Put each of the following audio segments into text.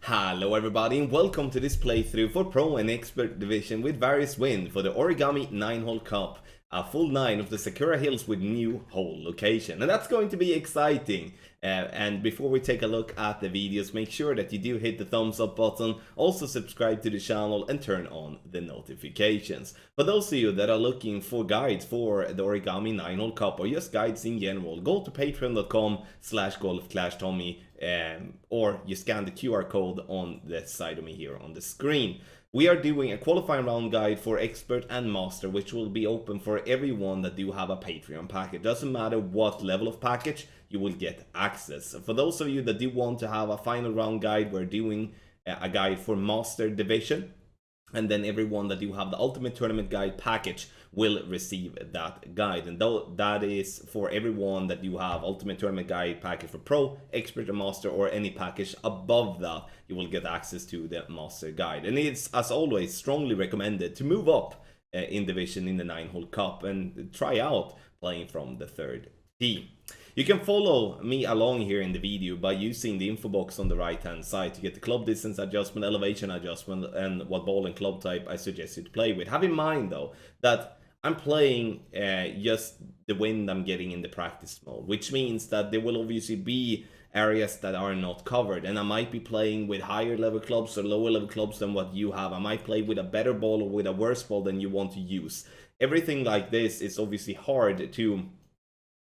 Hello everybody and welcome to this playthrough for Pro and Expert Division with various wins for the Origami 9-hole cup. A full 9 of the Sakura Hills with new hole location, and that's going to be exciting. And before we take a look at the videos, make sure that you do hit the thumbs up button, also subscribe to the channel and turn on the notifications. For those of you that are looking for guides for the Origami 9-hole cup or just guides in general, go to patreon.com/golfclashtommy or you scan the QR code on the side of me here on the screen. We are doing a qualifying round guide for expert and master, which will be open for everyone that do have a Patreon package. Doesn't matter what level of package, you will get access. For those of you that do want to have a final round guide, we're doing a guide for master division. And then everyone that do have the ultimate tournament guide package will receive that guide, and though that is for everyone that you have ultimate tournament guide package for pro, expert, or master, or any package above that, you will get access to the master guide. And it's, as always, strongly recommended to move up in division in the 9-hole cup and try out playing from the third tee. You can follow me along here in the video by using the info box on the right hand side to get the club distance adjustment, elevation adjustment, and what ball and club type I suggest you to play with. Have in mind though that I'm playing just the wind I'm getting in the practice mode, which means that there will obviously be areas that are not covered, and I might be playing with higher level clubs or lower level clubs than what you have. I might play with a better ball or with a worse ball than you want to use. Everything like this is obviously hard to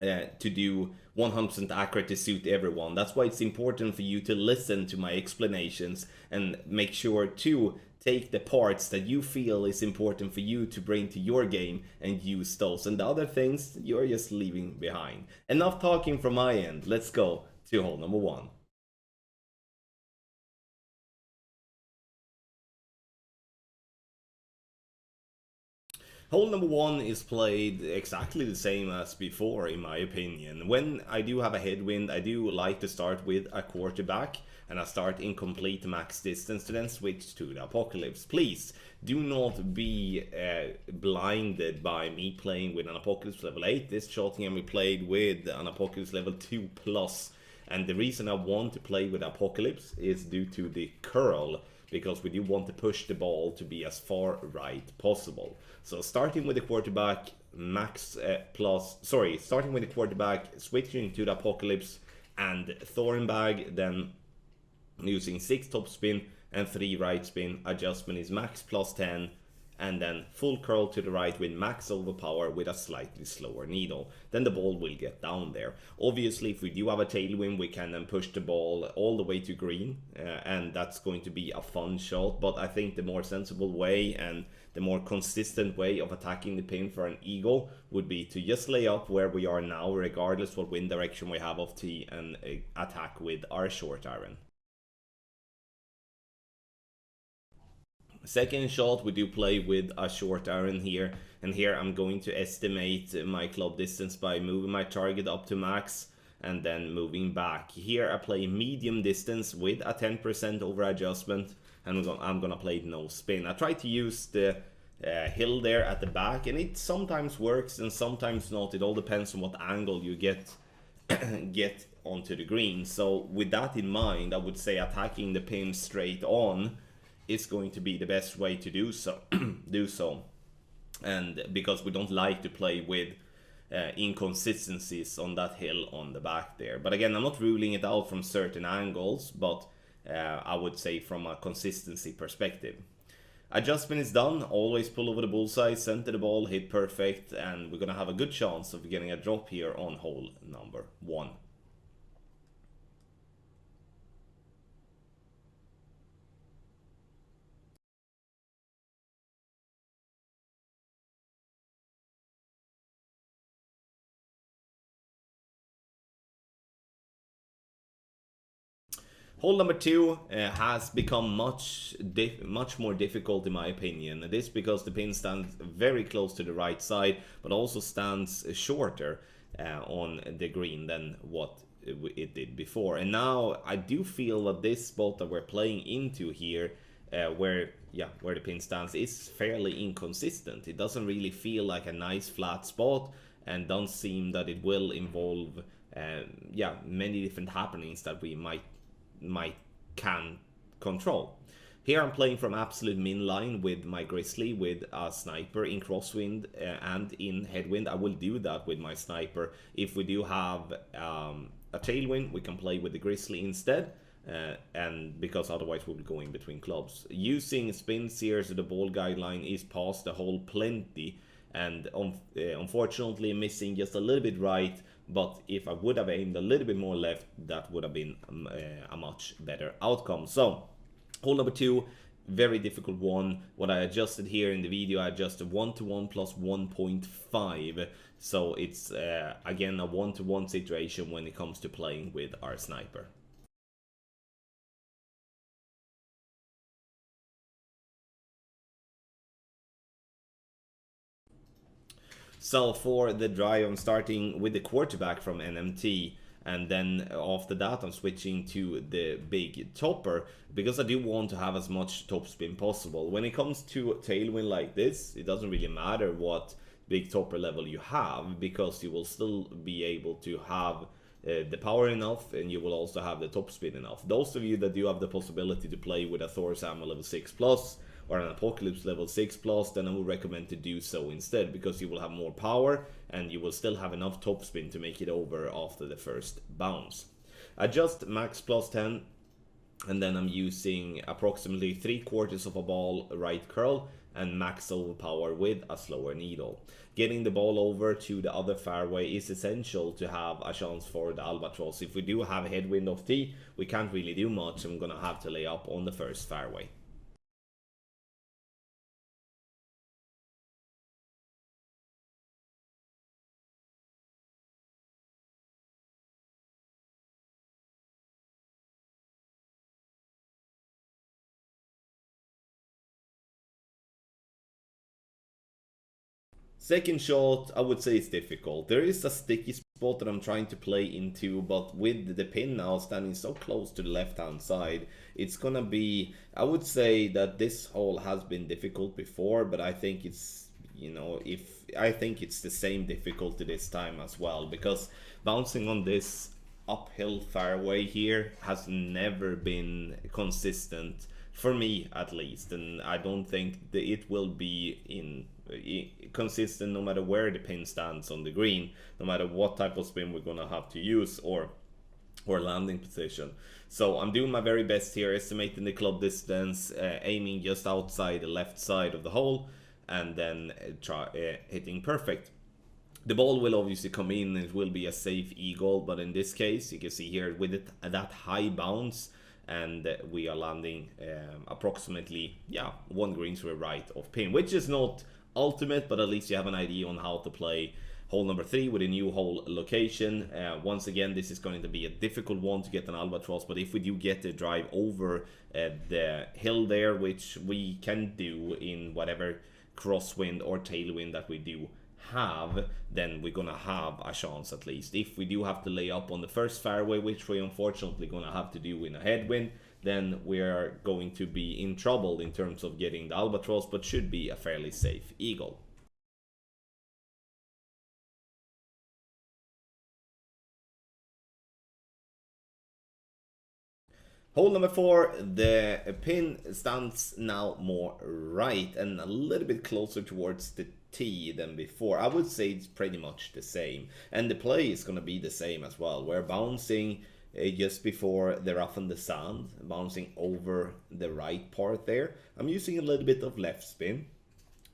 do 100% accurate to suit everyone. That's why it's important for you to listen to my explanations and make sure to take the parts that you feel is important for you to bring to your game and use those, and the other things you're just leaving behind. Enough talking from my end, let's go to hole number 1. Hole number 1 is played exactly the same as before, in my opinion. When I do have a headwind, I do like to start with a quarterback, and I start incomplete max distance to then switch to the Apocalypse. Please do not be blinded by me playing with an Apocalypse level 8. This shot can be played with an Apocalypse level 2+. And the reason I want to play with Apocalypse is due to the curl, because we do want to push the ball to be as far right possible. So starting with the quarterback, starting with the quarterback, switching to the Apocalypse and Thornbag, then using 6 top spin and 3 right spin. Adjustment is max +10, and then full curl to the right with max overpower with a slightly slower needle. Then the ball will get down there. Obviously, if we do have a tailwind, we can then push the ball all the way to green, and that's going to be a fun shot. But I think the more sensible way and the more consistent way of attacking the pin for an eagle would be to just lay up where we are now, regardless what wind direction we have off tee, and attack with our short iron. Second shot, we do play with a short iron here, and here I'm going to estimate my club distance by moving my target up to max and then moving back. Here I play medium distance with a 10% over adjustment, and I'm gonna play no spin. I try to use the hill there at the back, and it sometimes works and sometimes not. It all depends on what angle you get onto the green. So with that in mind, I would say attacking the pin straight on is going to be the best way to do so. And because we don't like to play with inconsistencies on that hill on the back there. But again, I'm not ruling it out from certain angles, but I would say from a consistency perspective. Adjustment is done. Always pull over the bullseye, center the ball, hit perfect, and we're gonna have a good chance of getting a drop here on hole number 1. Hole number 2 has become much more difficult in my opinion. This because the pin stands very close to the right side, but also stands shorter on the green than what it did before. And now I do feel that this spot that we're playing into here, where the pin stands, is fairly inconsistent. It doesn't really feel like a nice flat spot, and don't seem that it will involve many different happenings that we can control. Here I'm playing from absolute min line with my Grizzly with a sniper in crosswind and in headwind. I will do that with my sniper. If we do have a tailwind, we can play with the Grizzly instead. And because otherwise we'll be going between clubs. Using spins here, so the ball guideline is past the hole plenty, and unfortunately missing just a little bit right, but if I would have aimed a little bit more left, that would have been a much better outcome. So hole number 2, very difficult one. What I adjusted here in the video, I adjusted 1-to-1 plus 1.5, so it's again a 1-to-1 situation when it comes to playing with our sniper. So for the drive, I'm starting with the quarterback from NMT, and then after that I'm switching to the big topper, because I do want to have as much topspin possible. When it comes to tailwind like this, it doesn't really matter what big topper level you have, because you will still be able to have the power enough, and you will also have the topspin enough. Those of you that do have the possibility to play with a Thor's Ammo level 6+, or an Apocalypse level 6+, then I would recommend to do so instead, because you will have more power and you will still have enough topspin to make it over after the first bounce. Adjust max plus 10, and then I'm using approximately 3/4 of a ball right curl and max overpower with a slower needle. Getting the ball over to the other fairway is essential to have a chance for the albatross. If we do have a headwind off tee, we can't really do much. I'm gonna have to lay up on the first fairway. Second shot, I would say it's difficult. There is a sticky spot that I'm trying to play into, but with the pin now standing so close to the left-hand side, it's gonna be, I would say that this hole has been difficult before, but I think it's, you know, I think it's the same difficulty this time as well, because bouncing on this uphill fairway here has never been consistent, for me at least, and I don't think that it will be consistent no matter where the pin stands on the green, no matter what type of spin we're gonna have to use or landing position. So I'm doing my very best here, estimating the club distance, aiming just outside the left side of the hole, and then hitting perfect. The ball will obviously come in, it will be a safe eagle, but in this case you can see here with it that high bounce, and we are landing approximately, yeah, 1 green to the right of pin, which is not ultimate, but at least you have an idea on how to play hole number 3 with a new hole location. Once again, this is going to be a difficult one to get an albatross, but if we do get the drive over the hill there, which we can do in whatever crosswind or tailwind that we do have, then we're gonna have a chance at least. If we do have to lay up on the first fairway, which we unfortunately gonna have to do in a headwind, then we're going to be in trouble in terms of getting the albatross, but should be a fairly safe eagle. Hole number 4, the pin stands now more right and a little bit closer towards the tee than before. I would say it's pretty much the same, and the play is going to be the same as well. We're bouncing just before the rough and the sand, bouncing over the right part there. I'm using a little bit of left spin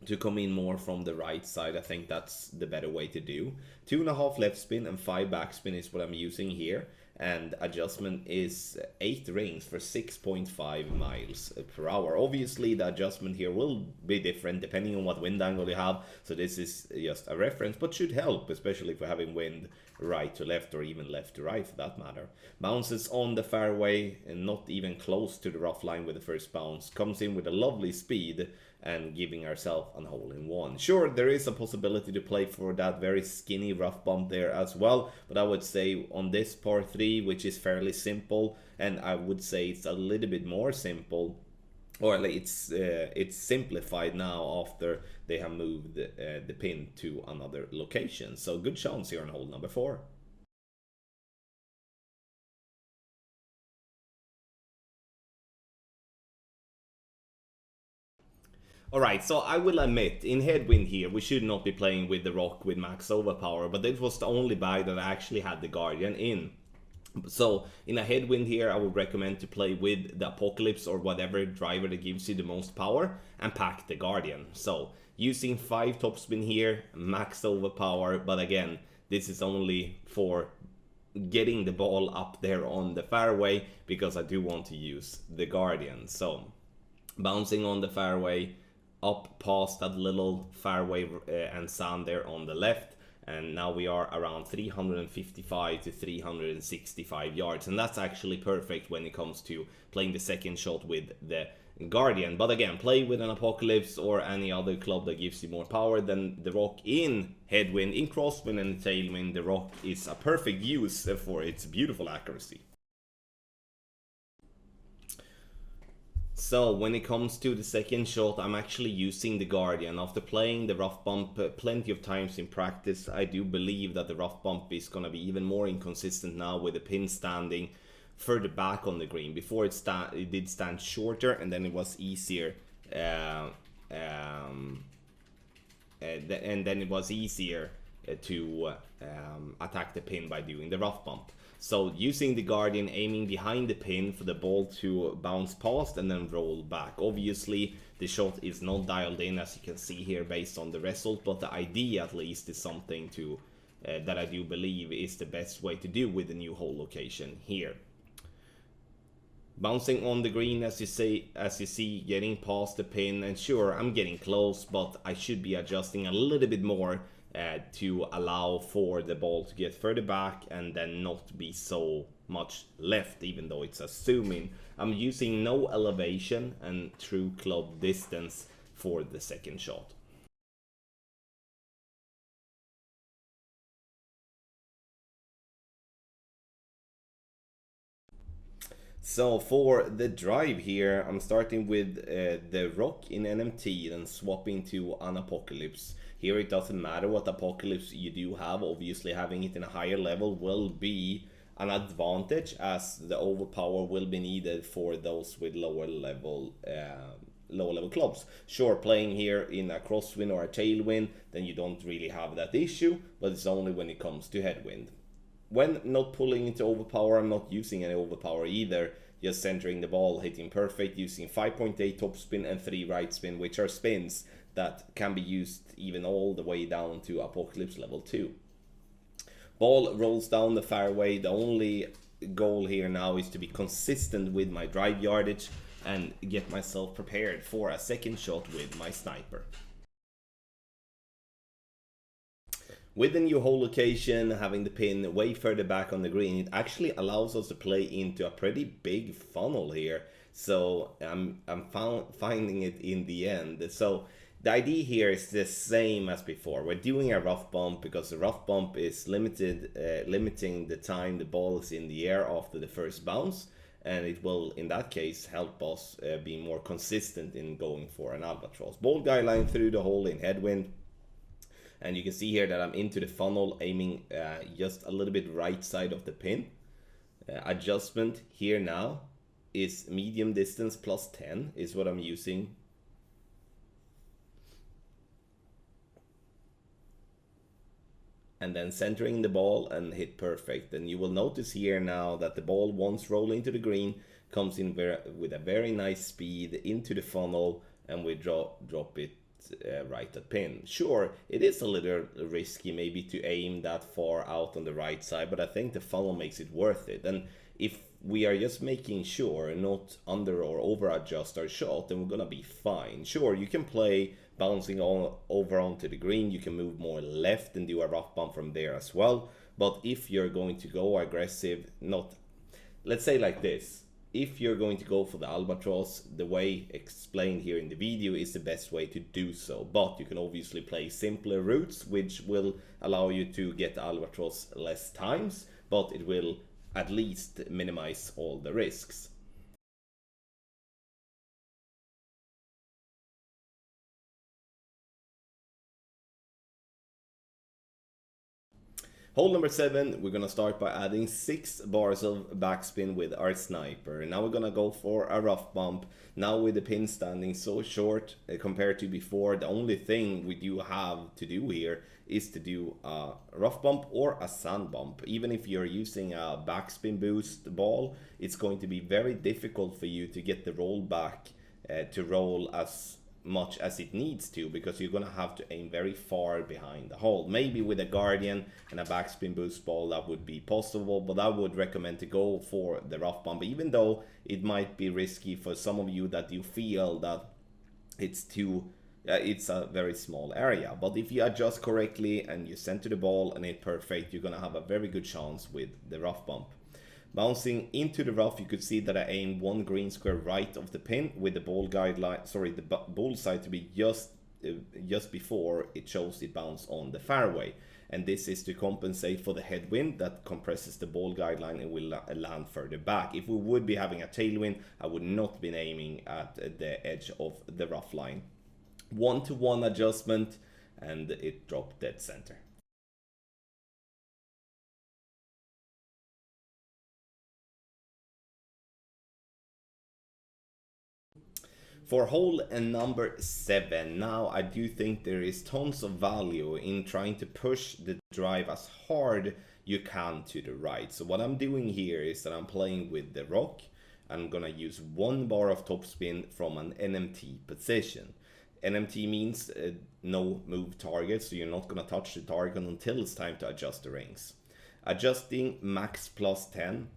to come in more from the right side. I think that's the better way to do. 2.5 left spin and 5 backspin is what I'm using here, and adjustment is 8 rings for 6.5 miles per hour. Obviously the adjustment here will be different depending on what wind angle you have, so this is just a reference, but should help, especially if we're having wind right to left or even left to right for that matter. Bounces on the fairway and not even close to the rough line with the first bounce, comes in with a lovely speed and giving ourselves a hole-in-one. Sure, there is a possibility to play for that very skinny rough bump there as well, but I would say on this par 3, which is fairly simple, and I would say it's a little bit more simple, or it's simplified now after they have moved the pin to another location. So good chance here on hole number 4. Alright, so I will admit, in Headwind here, we should not be playing with the Rock with max overpower, but it was the only bag that I actually had the Guardian in. So, in a Headwind here, I would recommend to play with the Apocalypse or whatever driver that gives you the most power, and pack the Guardian. So, using 5 topspin here, max overpower, but again, this is only for getting the ball up there on the fairway, because I do want to use the Guardian. So, bouncing on the fairway, up past that little fairway and sand there on the left, and now we are around 355 to 365 yards, and that's actually perfect when it comes to playing the second shot with the Guardian. But again, play with an Apocalypse or any other club that gives you more power than the Rock. In Headwind, in Crosswind and Tailwind, the Rock is a perfect use for its beautiful accuracy. So, when it comes to the second shot, I'm actually using the Guardian. After playing the rough bump plenty of times in practice, I do believe that the rough bump is going to be even more inconsistent now, with the pin standing further back on the green. Before it did stand shorter, and then it was easier. And then it was easier to attack the pin by doing the rough bump. So using the Guardian, aiming behind the pin for the ball to bounce past and then roll back. Obviously, the shot is not dialed in, as you can see here, based on the result, but the idea at least is something to that I do believe is the best way to do with the new hole location here. Bouncing on the green, as you see, getting past the pin, and sure, I'm getting close, but I should be adjusting a little bit more to allow for the ball to get further back and then not be so much left, even though it's assuming. I'm using no elevation and true club distance for the second shot. So for the drive here, I'm starting with the Rock in NMT, then swapping to an Apocalypse. Here it doesn't matter what Apocalypse you do have, obviously having it in a higher level will be an advantage, as the overpower will be needed for those with lower level clubs. Sure, playing here in a crosswind or a tailwind, then you don't really have that issue, but it's only when it comes to headwind. When not pulling into overpower, I'm not using any overpower either, just centering the ball, hitting perfect, using 5.8 topspin and 3 right spin, which are spins that can be used even all the way down to Apocalypse level 2. Ball rolls down the fairway. The only goal here now is to be consistent with my drive yardage and get myself prepared for a second shot with my sniper. With the new hole location, having the pin way further back on the green, it actually allows us to play into a pretty big funnel here. So I'm finding it in the end. So the idea here is the same as before. We're doing a rough bump because the rough bump is limiting the time the ball is in the air after the first bounce. And it will, in that case, help us be more consistent in going for an albatross. Ball guideline through the hole in headwind. And you can see here that I'm into the funnel, aiming just a little bit right side of the pin. Adjustment here now is medium distance plus 10 is what I'm using. And then centering the ball and hit perfect. And you will notice here now that the ball, once rolling to the green, comes in with a very nice speed into the funnel, and we drop it right at pin. Sure, it is a little risky maybe to aim that far out on the right side, but I think the funnel makes it worth it. And if we are just making sure not under or over adjust our shot, then we're gonna be fine. Sure, you can play bouncing over onto the green, you can move more left and do a rough bump from there as well. But if you're going to go aggressive, not, let's say like this, if you're going to go for the albatross, the way explained here in the video is the best way to do so. But you can obviously play simpler routes, which will allow you to get the albatross less times, but it will at least minimize all the risks. Hole number 7, we're gonna start by adding 6 bars of backspin with our sniper. Now we're gonna go for a rough bump. Now with the pin standing so short compared to before, the only thing we do have to do here is to do a rough bump or a sand bump. Even if you're using a backspin boost ball, it's going to be very difficult for you to get the roll back to roll as much as it needs to, because you're gonna have to aim very far behind the hole. Maybe with a guardian and a backspin boost ball that would be possible, but I would recommend to go for the rough bump, even though it might be risky for some of you that you feel that it's too it's a very small area. But if you adjust correctly and you center the ball and it's perfect, you're gonna have a very good chance with the rough bump. Bouncing into the rough, you could see that I aimed 1 green square right of the pin with the ball guideline, sorry, the bullseye to be just before it shows it bounce on the fairway. And this is to compensate for the headwind that compresses the ball guideline and will land further back. If we would be having a tailwind, I would not be aiming at the edge of the rough line. 1-to-1 adjustment, and it dropped dead center. For hole number 7, now I do think there is tons of value in trying to push the drive as hard you can to the right. So what I'm doing here is that I'm playing with the rock. I'm gonna use 1 bar of topspin from an NMT position. NMT means no move target, so you're not gonna touch the target until it's time to adjust the rings. Adjusting max plus 10,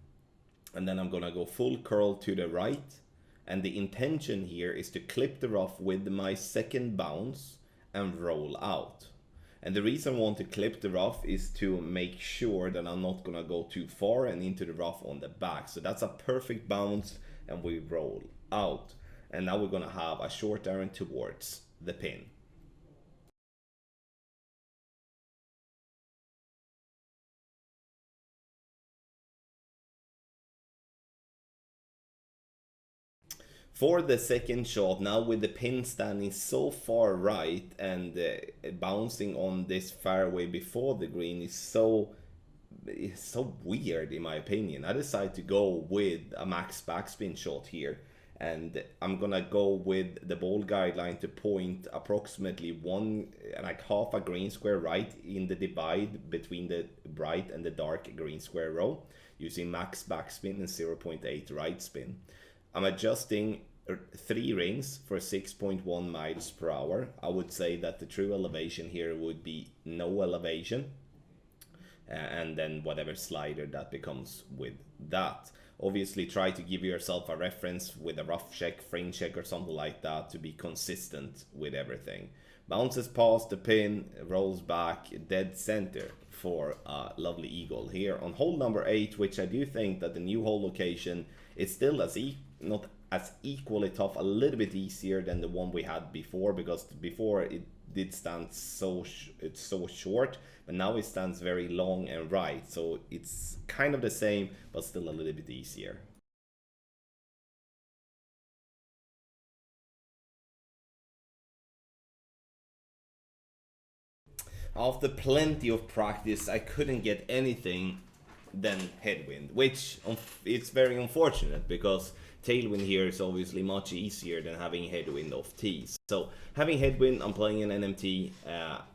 and then I'm gonna go full curl to the right. And the intention here is to clip the rough with my second bounce and roll out. And the reason I want to clip the rough is to make sure that I'm not gonna go too far and into the rough on the back. So that's a perfect bounce, and we roll out. And now we're gonna have a short iron towards the pin. For the second shot, now with the pin standing so far right and bouncing on this fairway before the green is so weird in my opinion. I decided to go with a max backspin shot here, and I'm gonna go with the ball guideline to point approximately half a green square right in the divide between the bright and the dark green square row, using max backspin and 0.8 right spin. I'm adjusting 3 rings for 6.1 miles per hour. I would say that the true elevation here would be no elevation, and then whatever slider that becomes with that. Obviously try to give yourself a reference with a rough check, frame check or something like that to be consistent with everything. Bounces past the pin, rolls back dead center for a lovely eagle here on hole number 8, which I do think that the new hole location is still not as equally tough, a little bit easier than the one we had before, because before it did stand it's so short, but now it stands very long and right, so it's kind of the same but still a little bit easier. After plenty of practice, I couldn't get anything than headwind, which it's very unfortunate, because tailwind here is obviously much easier than having headwind off tees. So having headwind, I'm playing an NMT,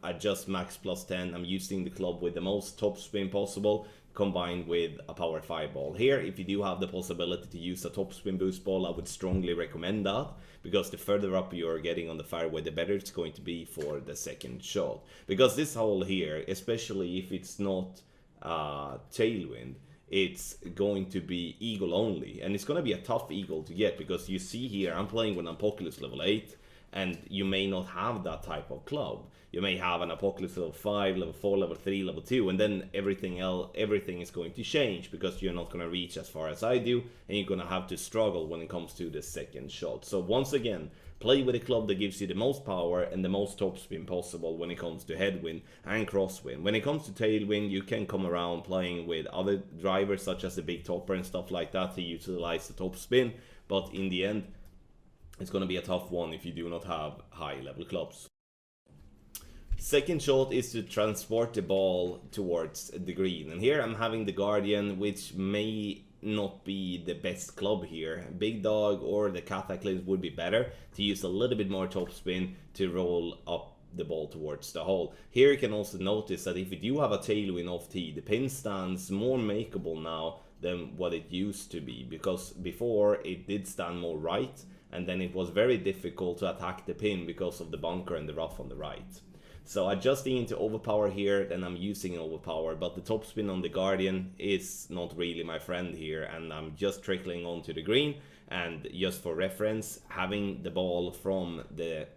adjust max plus 10. I'm using the club with the most topspin possible, combined with a power 5 ball. Here, if you do have the possibility to use a topspin boost ball, I would strongly recommend that, because the further up you're getting on the fairway, the better it's going to be for the second shot. Because this hole here, especially if it's not tailwind, it's going to be eagle only, and it's going to be a tough eagle to get, because you see here I'm playing with an Apocalypse level 8, and you may not have that type of club. You may have an Apocalypse level 5, level 4, level 3, level 2, and then everything is going to change, because you're not going to reach as far as I do, and you're going to have to struggle when it comes to the second shot. So once again, play with a club that gives you the most power and the most topspin possible when it comes to headwind and crosswind. When it comes to tailwind, you can come around playing with other drivers such as the big topper and stuff like that to utilize the topspin, but in the end, it's going to be a tough one if you do not have high level clubs. Second shot is to transport the ball towards the green. And here I'm having the Guardian, which may not be the best club here. Big Dog or the Cataclysm would be better to use a little bit more topspin to roll up the ball towards the hole. Here you can also notice that if you do have a tailwind off tee, the pin stands more makeable now than what it used to be, because before it did stand more right, and then it was very difficult to attack the pin because of the bunker and the rough on the right. So adjusting into overpower here, then I'm using overpower, but the topspin on the Guardian is not really my friend here, and I'm just trickling onto the green. And just for reference, having the ball from the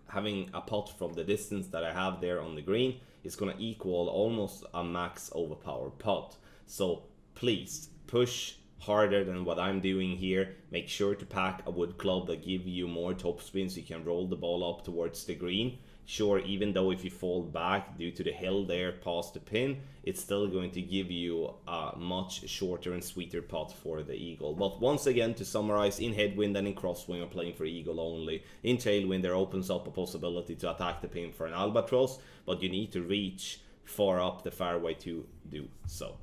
having a pot from the distance that I have there on the green is gonna equal almost a max overpower pot. So please push harder than what I'm doing here. Make sure to pack a wood club that give you more topspin so you can roll the ball up towards the green. Sure, even though if you fall back due to the hill there past the pin, it's still going to give you a much shorter and sweeter putt for the eagle. But once again, to summarize, in headwind and in crosswind are playing for eagle only. In tailwind there opens up a possibility to attack the pin for an albatross, but you need to reach far up the fairway to do so.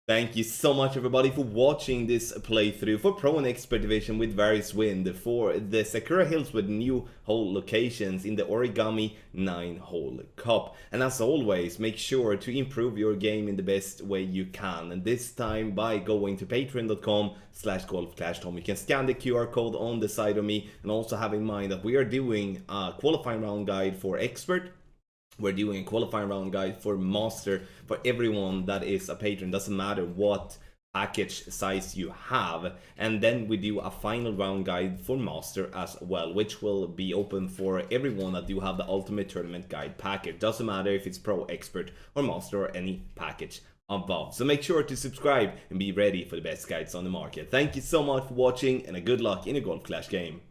Thank you so much everybody for watching this playthrough for Pro and Expert Division with various wind for the Sakura Hills with new hole locations in the Origami 9-hole cup. And as always, make sure to improve your game in the best way you can, and this time by going to patreon.com/golfclashtom. You can scan the QR code on the side of me, and also have in mind that we are doing a qualifying round guide for Expert. We're doing a qualifying round guide for Master for everyone that is a patron. Doesn't matter what package size you have. And then we do a final round guide for Master as well, which will be open for everyone that do have the Ultimate Tournament Guide package. Doesn't matter if it's Pro, Expert or Master or any package above. So make sure to subscribe and be ready for the best guides on the market. Thank you so much for watching, and a good luck in a Golf Clash game.